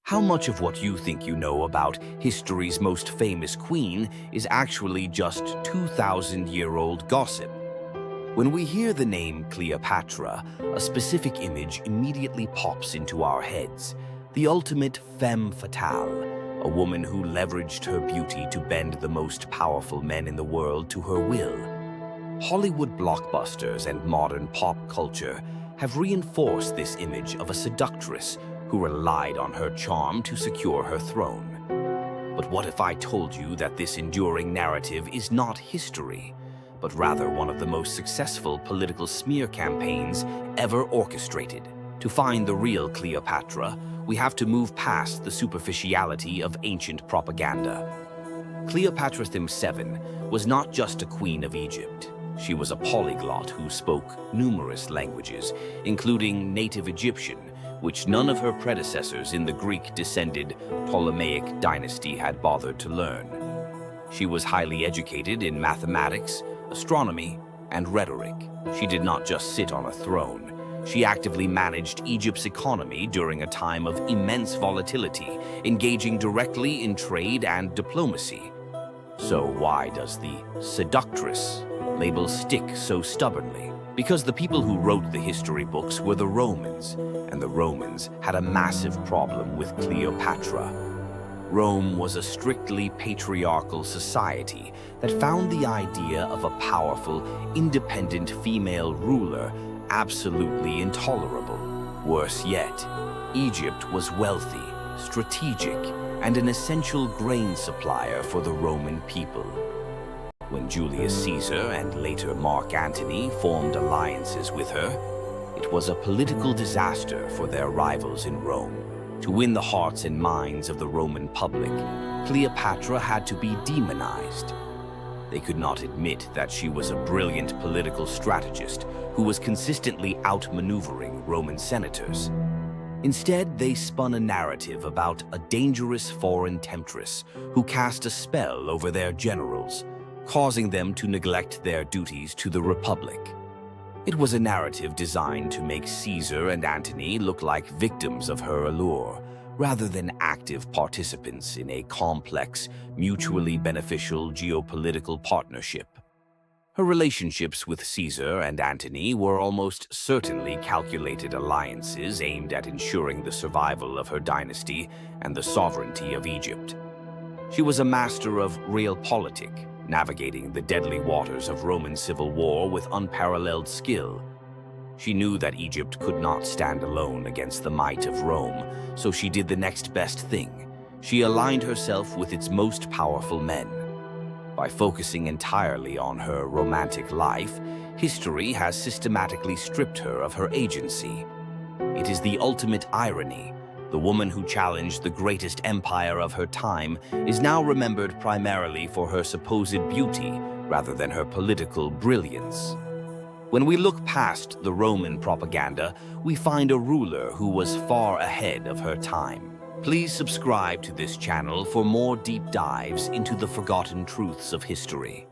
How much of what you think you know about history's most famous queen is actually just 2,000-year-old gossip? When we hear the name Cleopatra, a specific image immediately pops into our heads: the ultimate femme fatale, a woman who leveraged her beauty to bend the most powerful men in the world to her will. Hollywood blockbusters and modern pop culture have reinforced this image of a seductress who relied on her charm to secure her throne. But what if I told you that this enduring narrative is not history, but rather one of the most successful political smear campaigns ever orchestrated? To find the real Cleopatra, we have to move past the superficiality of ancient propaganda. Cleopatra VII was not just a queen of Egypt. She was a polyglot who spoke numerous languages, including native Egyptian, which none of her predecessors in the Greek-descended Ptolemaic dynasty had bothered to learn. She was highly educated in mathematics, astronomy, and rhetoric. She did not just sit on a throne. She actively managed Egypt's economy during a time of immense volatility, engaging directly in trade and diplomacy. So why does the seductress label stick so stubbornly? Because the people who wrote the history books were the Romans, and the Romans had a massive problem with Cleopatra. Rome was a strictly patriarchal society that found the idea of a powerful, independent female ruler absolutely intolerable. Worse yet, Egypt was wealthy, strategic, and an essential grain supplier for the Roman people. When Julius Caesar and later Mark Antony formed alliances with her, it was a political disaster for their rivals in Rome. To win the hearts and minds of the Roman public, Cleopatra had to be demonized. They could not admit that she was a brilliant political strategist who was consistently outmaneuvering Roman senators. Instead, they spun a narrative about a dangerous foreign temptress who cast a spell over their generals, causing them to neglect their duties to the Republic. It was a narrative designed to make Caesar and Antony look like victims of her allure, rather than active participants in a complex, mutually beneficial geopolitical partnership. Her relationships with Caesar and Antony were almost certainly calculated alliances aimed at ensuring the survival of her dynasty and the sovereignty of Egypt. She was a master of realpolitik, navigating the deadly waters of Roman civil war with unparalleled skill. She knew that Egypt could not stand alone against the might of Rome, so she did the next best thing. She aligned herself with its most powerful men. By focusing entirely on her romantic life, history has systematically stripped her of her agency. It is the ultimate irony. The woman who challenged the greatest empire of her time is now remembered primarily for her supposed beauty rather than her political brilliance. When we look past the Roman propaganda, we find a ruler who was far ahead of her time. Please subscribe to this channel for more deep dives into the forgotten truths of history.